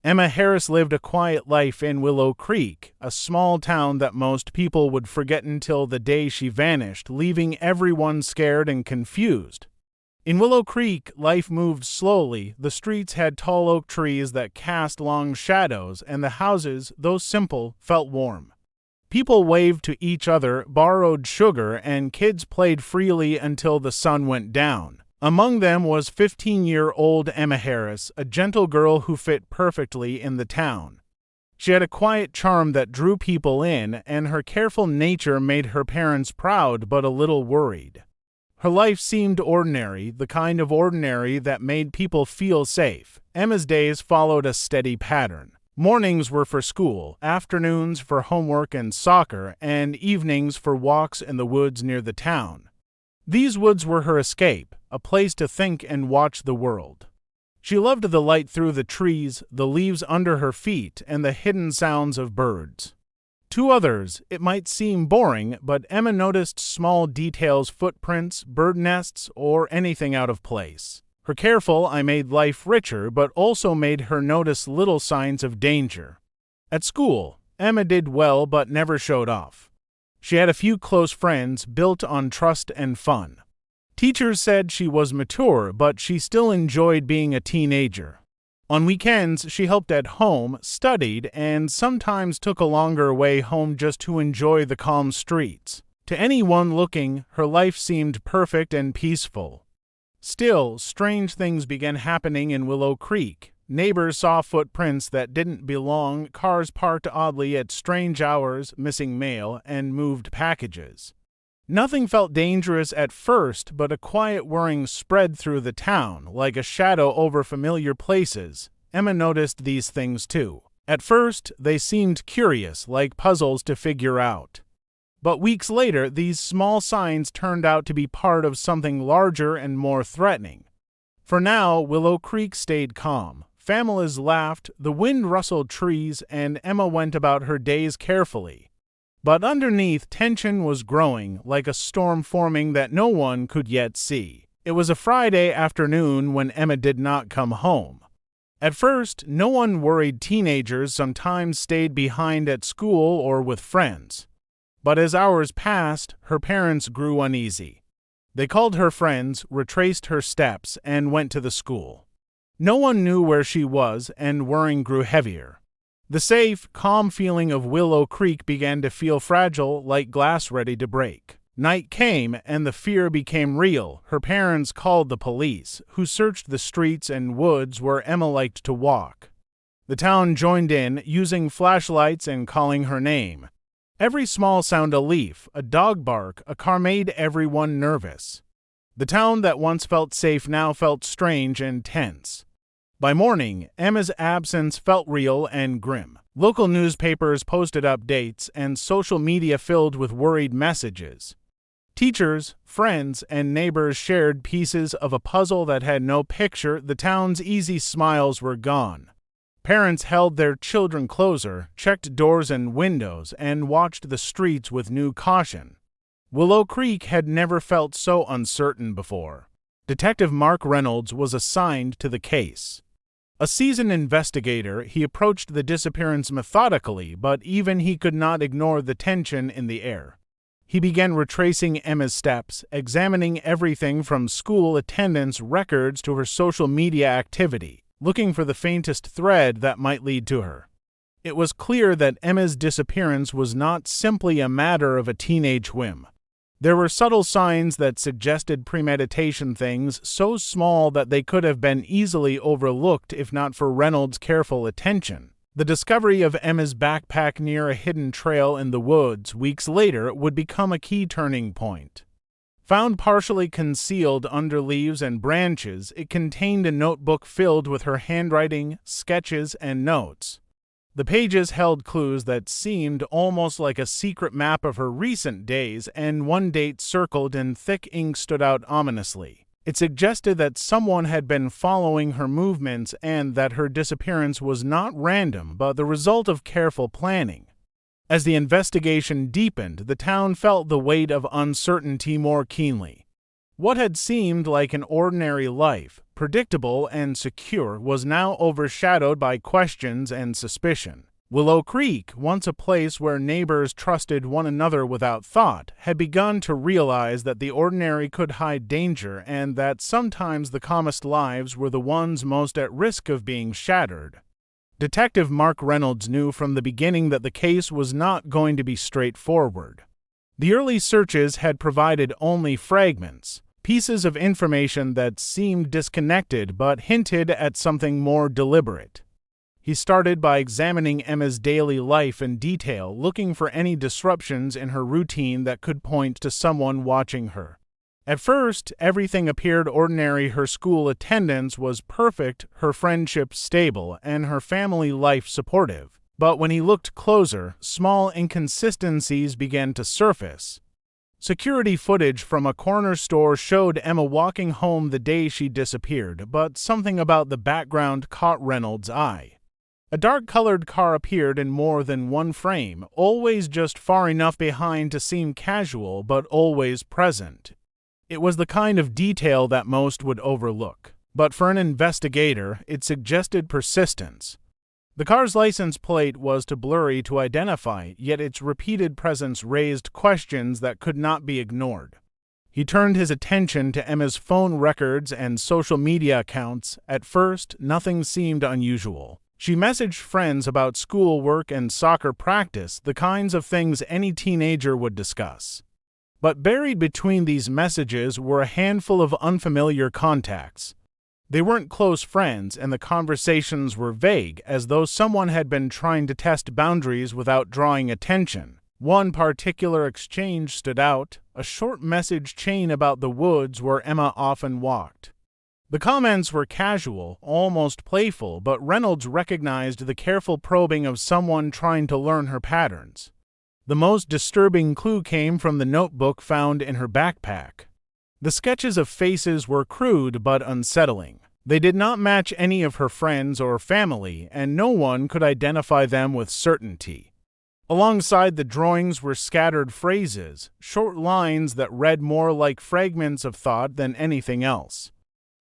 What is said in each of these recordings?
Emma Harris lived a quiet life in Willow Creek, a small town that most people would forget until the day she vanished, leaving everyone scared and confused. In Willow Creek, life moved slowly. The streets had tall oak trees that cast long shadows, and the houses, though simple, felt warm. People waved to each other, borrowed sugar, and kids played freely until the sun went down. Among them was 15-year-old Emma Harris, a gentle girl who fit perfectly in the town. She had a quiet charm that drew people in, and her careful nature made her parents proud but a little worried. Her life seemed ordinary, the kind of ordinary that made people feel safe. Emma's days followed a steady pattern. Mornings were for school, afternoons for homework and soccer, and evenings for walks in the woods near the town. These woods were her escape, a place to think and watch the world. She loved the light through the trees, the leaves under her feet, and the hidden sounds of birds. To others, it might seem boring, but Emma noticed small details, footprints, bird nests, or anything out of place. Her careful eye made life richer, but also made her notice little signs of danger. At school, Emma did well but never showed off. She had a few close friends built on trust and fun. Teachers said she was mature, but she still enjoyed being a teenager. On weekends, she helped at home, studied, and sometimes took a longer way home just to enjoy the calm streets. To anyone looking, her life seemed perfect and peaceful. Still, strange things began happening in Willow Creek. Neighbors saw footprints that didn't belong, cars parked oddly at strange hours, missing mail, and moved packages. Nothing felt dangerous at first, but a quiet worrying spread through the town, like a shadow over familiar places. Emma noticed these things too. At first, they seemed curious, like puzzles to figure out. But weeks later, these small signs turned out to be part of something larger and more threatening. For now, Willow Creek stayed calm. Families laughed, the wind rustled trees, and Emma went about her days carefully. But underneath, tension was growing, like a storm forming that no one could yet see. It was a Friday afternoon when Emma did not come home. At first, no one worried. Teenagers sometimes stayed behind at school or with friends. But as hours passed, her parents grew uneasy. They called her friends, retraced her steps, and went to the school. No one knew where she was, and worrying grew heavier. The safe, calm feeling of Willow Creek began to feel fragile, like glass ready to break. Night came, and the fear became real. Her parents called the police, who searched the streets and woods where Emma liked to walk. The town joined in, using flashlights and calling her name. Every small sound, a leaf, a dog bark, a car, made everyone nervous. The town that once felt safe now felt strange and tense. By morning, Emma's absence felt real and grim. Local newspapers posted updates, and social media filled with worried messages. Teachers, friends, and neighbors shared pieces of a puzzle that had no picture. The town's easy smiles were gone. Parents held their children closer, checked doors and windows, and watched the streets with new caution. Willow Creek had never felt so uncertain before. Detective Mark Reynolds was assigned to the case. A seasoned investigator, he approached the disappearance methodically, but even he could not ignore the tension in the air. He began retracing Emma's steps, examining everything from school attendance records to her social media activity, looking for the faintest thread that might lead to her. It was clear that Emma's disappearance was not simply a matter of a teenage whim. There were subtle signs that suggested premeditation, things so small that they could have been easily overlooked if not for Reynolds' careful attention. The discovery of Emma's backpack near a hidden trail in the woods weeks later would become a key turning point. Found partially concealed under leaves and branches, it contained a notebook filled with her handwriting, sketches, and notes. The pages held clues that seemed almost like a secret map of her recent days, and one date circled in thick ink stood out ominously. It suggested that someone had been following her movements and that her disappearance was not random but the result of careful planning. As the investigation deepened, the town felt the weight of uncertainty more keenly. What had seemed like an ordinary life, predictable and secure, was now overshadowed by questions and suspicion. Willow Creek, once a place where neighbors trusted one another without thought, had begun to realize that the ordinary could hide danger and that sometimes the calmest lives were the ones most at risk of being shattered. Detective Mark Reynolds knew from the beginning that the case was not going to be straightforward. The early searches had provided only fragments, pieces of information that seemed disconnected but hinted at something more deliberate. He started by examining Emma's daily life in detail, looking for any disruptions in her routine that could point to someone watching her. At first, everything appeared ordinary. Her school attendance was perfect, her friendships stable, and her family life supportive. But when he looked closer, small inconsistencies began to surface. Security footage from a corner store showed Emma walking home the day she disappeared, but something about the background caught Reynolds' eye. A dark-colored car appeared in more than one frame, always just far enough behind to seem casual, but always present. It was the kind of detail that most would overlook, but for an investigator, it suggested persistence. The car's license plate was too blurry to identify, yet its repeated presence raised questions that could not be ignored. He turned his attention to Emma's phone records and social media accounts. At first, nothing seemed unusual. She messaged friends about schoolwork and soccer practice, the kinds of things any teenager would discuss. But buried between these messages were a handful of unfamiliar contacts. They weren't close friends, and the conversations were vague, as though someone had been trying to test boundaries without drawing attention. One particular exchange stood out, a short message chain about the woods where Emma often walked. The comments were casual, almost playful, but Reynolds recognized the careful probing of someone trying to learn her patterns. The most disturbing clue came from the notebook found in her backpack. The sketches of faces were crude but unsettling. They did not match any of her friends or family, and no one could identify them with certainty. Alongside the drawings were scattered phrases, short lines that read more like fragments of thought than anything else.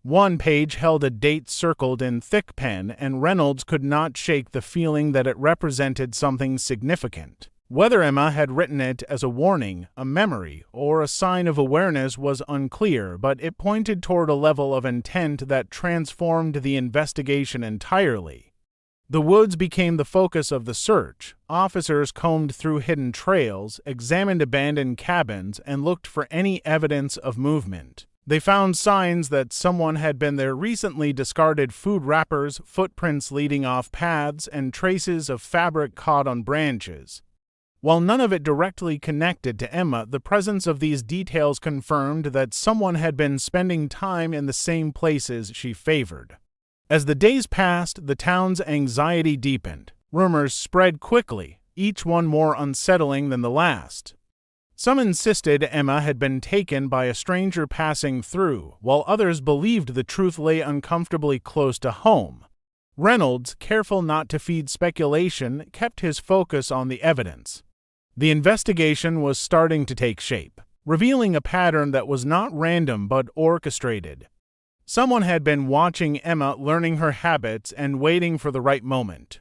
One page held a date circled in thick pen, and Reynolds could not shake the feeling that it represented something significant. Whether Emma had written it as a warning, a memory, or a sign of awareness was unclear, but it pointed toward a level of intent that transformed the investigation entirely. The woods became the focus of the search. Officers combed through hidden trails, examined abandoned cabins, and looked for any evidence of movement. They found signs that someone had been there recently, discarded food wrappers, footprints leading off paths, and traces of fabric caught on branches. While none of it directly connected to Emma, the presence of these details confirmed that someone had been spending time in the same places she favored. As the days passed, the town's anxiety deepened. Rumors spread quickly, each one more unsettling than the last. Some insisted Emma had been taken by a stranger passing through, while others believed the truth lay uncomfortably close to home. Reynolds, careful not to feed speculation, kept his focus on the evidence. The investigation was starting to take shape, revealing a pattern that was not random but orchestrated. Someone had been watching Emma, learning her habits, and waiting for the right moment.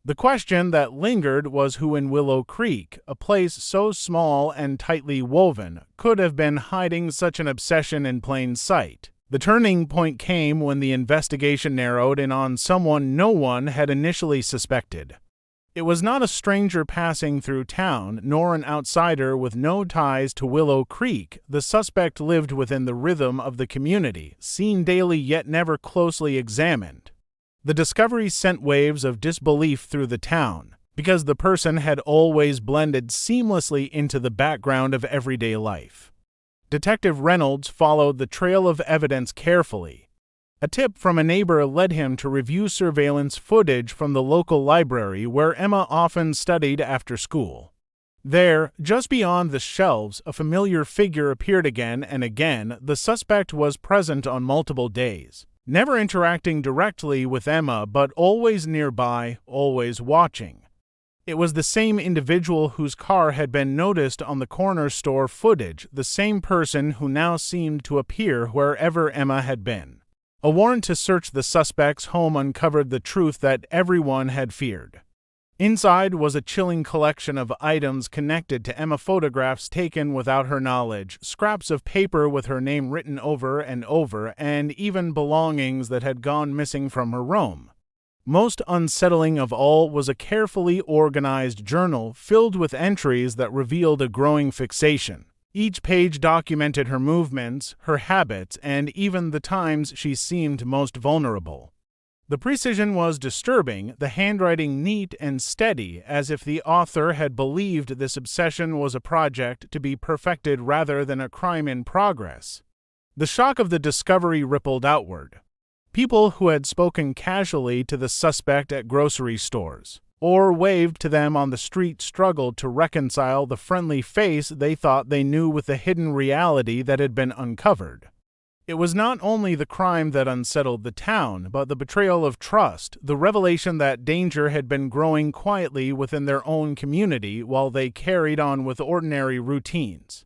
The question that lingered was who in Willow Creek, a place so small and tightly woven, could have been hiding such an obsession in plain sight. The turning point came when the investigation narrowed in on someone no one had initially suspected. It was not a stranger passing through town, nor an outsider with no ties to Willow Creek. The suspect lived within the rhythm of the community, seen daily yet never closely examined. The discovery sent waves of disbelief through the town, because the person had always blended seamlessly into the background of everyday life. Detective Reynolds followed the trail of evidence carefully. A tip from a neighbor led him to review surveillance footage from the local library where Emma often studied after school. There, just beyond the shelves, a familiar figure appeared again and again. The suspect was present on multiple days, never interacting directly with Emma, but always nearby, always watching. It was the same individual whose car had been noticed on the corner store footage, the same person who now seemed to appear wherever Emma had been. A warrant to search the suspect's home uncovered the truth that everyone had feared. Inside was a chilling collection of items connected to Emma, photographs taken without her knowledge, scraps of paper with her name written over and over, and even belongings that had gone missing from her room. Most unsettling of all was a carefully organized journal filled with entries that revealed a growing fixation. Each page documented her movements, her habits, and even the times she seemed most vulnerable. The precision was disturbing, the handwriting neat and steady, as if the author had believed this obsession was a project to be perfected rather than a crime in progress. The shock of the discovery rippled outward. People who had spoken casually to the suspect at grocery stores or waved to them on the street struggled to reconcile the friendly face they thought they knew with the hidden reality that had been uncovered. It was not only the crime that unsettled the town, but the betrayal of trust, the revelation that danger had been growing quietly within their own community while they carried on with ordinary routines.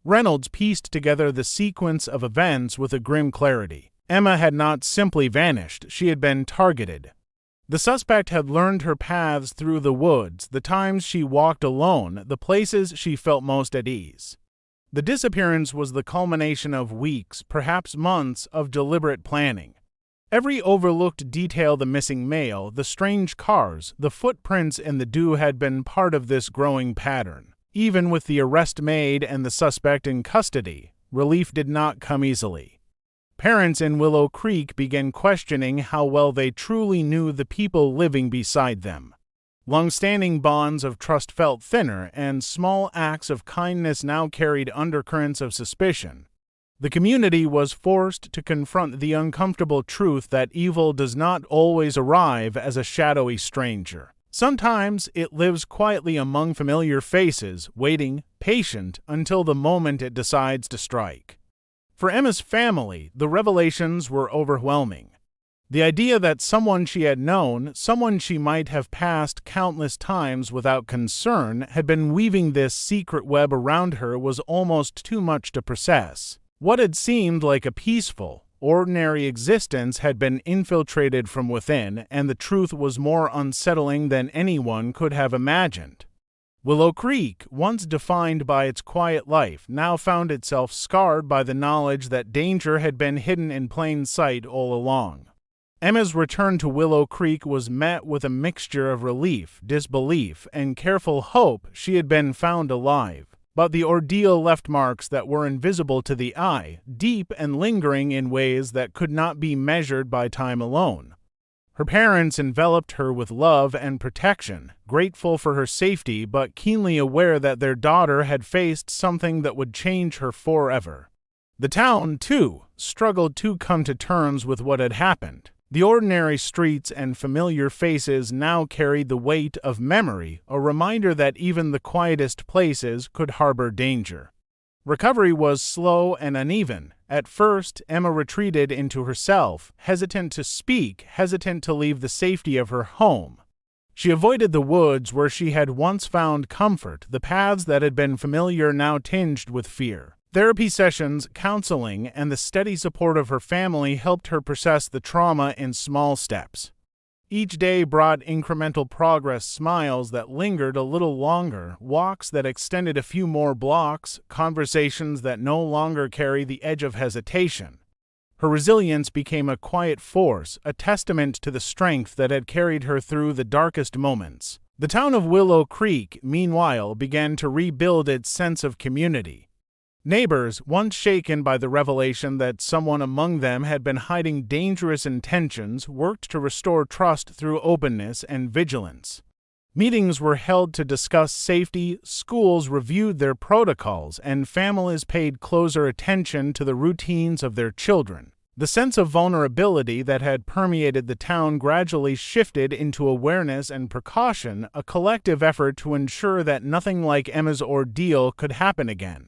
Reynolds pieced together the sequence of events with a grim clarity. Emma had not simply vanished, she had been targeted. The suspect had learned her paths through the woods, the times she walked alone, the places she felt most at ease. The disappearance was the culmination of weeks, perhaps months, of deliberate planning. Every overlooked detail, the missing mail, the strange cars, the footprints in the dew had been part of this growing pattern. Even with the arrest made and the suspect in custody, relief did not come easily. Parents in Willow Creek began questioning how well they truly knew the people living beside them. Long-standing bonds of trust felt thinner, and small acts of kindness now carried undercurrents of suspicion. The community was forced to confront the uncomfortable truth that evil does not always arrive as a shadowy stranger. Sometimes it lives quietly among familiar faces, waiting, patient, until the moment it decides to strike. For Emma's family, the revelations were overwhelming. The idea that someone she had known, someone she might have passed countless times without concern, had been weaving this secret web around her was almost too much to process. What had seemed like a peaceful, ordinary existence had been infiltrated from within, and the truth was more unsettling than anyone could have imagined. Willow Creek, once defined by its quiet life, now found itself scarred by the knowledge that danger had been hidden in plain sight all along. Emma's return to Willow Creek was met with a mixture of relief, disbelief, and careful hope she had been found alive. But the ordeal left marks that were invisible to the eye, deep and lingering in ways that could not be measured by time alone. Her parents enveloped her with love and protection, grateful for her safety but keenly aware that their daughter had faced something that would change her forever. The town, too, struggled to come to terms with what had happened. The ordinary streets and familiar faces now carried the weight of memory, a reminder that even the quietest places could harbor danger. Recovery was slow and uneven. At first, Emma retreated into herself, hesitant to speak, hesitant to leave the safety of her home. She avoided the woods where she had once found comfort, the paths that had been familiar now tinged with fear. Therapy sessions, counseling, and the steady support of her family helped her process the trauma in small steps. Each day brought incremental progress, smiles that lingered a little longer, walks that extended a few more blocks, conversations that no longer carry the edge of hesitation. Her resilience became a quiet force, a testament to the strength that had carried her through the darkest moments. The town of Willow Creek, meanwhile, began to rebuild its sense of community. Neighbors, once shaken by the revelation that someone among them had been hiding dangerous intentions, worked to restore trust through openness and vigilance. Meetings were held to discuss safety, schools reviewed their protocols, and families paid closer attention to the routines of their children. The sense of vulnerability that had permeated the town gradually shifted into awareness and precaution, a collective effort to ensure that nothing like Emma's ordeal could happen again.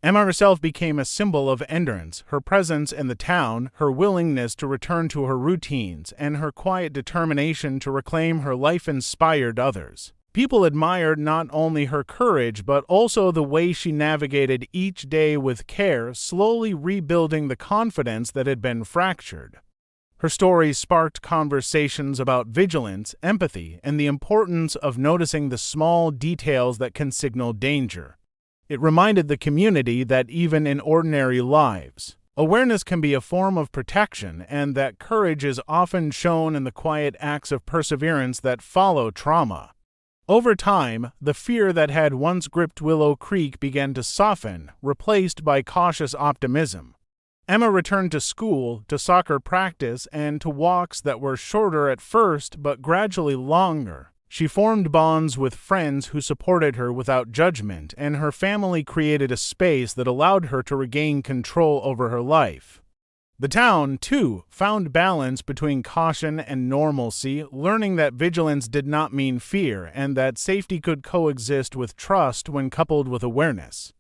Emma herself became a symbol of endurance, her presence in the town, her willingness to return to her routines, and her quiet determination to reclaim her life inspired others. People admired not only her courage but also the way she navigated each day with care, slowly rebuilding the confidence that had been fractured. Her story sparked conversations about vigilance, empathy, and the importance of noticing the small details that can signal danger. It reminded the community that even in ordinary lives, awareness can be a form of protection and that courage is often shown in the quiet acts of perseverance that follow trauma. Over time, the fear that had once gripped Willow Creek began to soften, replaced by cautious optimism. Emma returned to school, to soccer practice, and to walks that were shorter at first but gradually longer. She formed bonds with friends who supported her without judgment, and her family created a space that allowed her to regain control over her life. The town, too, found balance between caution and normalcy, learning that vigilance did not mean fear and that safety could coexist with trust when coupled with awareness.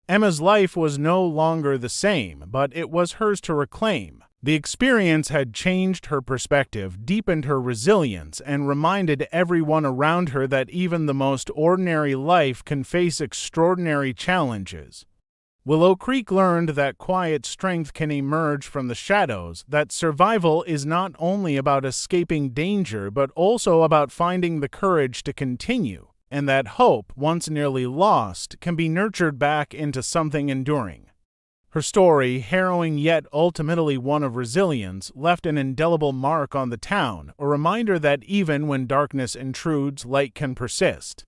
Emma's life was no longer the same, but it was hers to reclaim. The experience had changed her perspective, deepened her resilience, and reminded everyone around her that even the most ordinary life can face extraordinary challenges. Willow Creek learned that quiet strength can emerge from the shadows, that survival is not only about escaping danger but also about finding the courage to continue, and that hope, once nearly lost, can be nurtured back into something enduring. Her story, harrowing yet ultimately one of resilience, left an indelible mark on the town, a reminder that even when darkness intrudes, light can persist.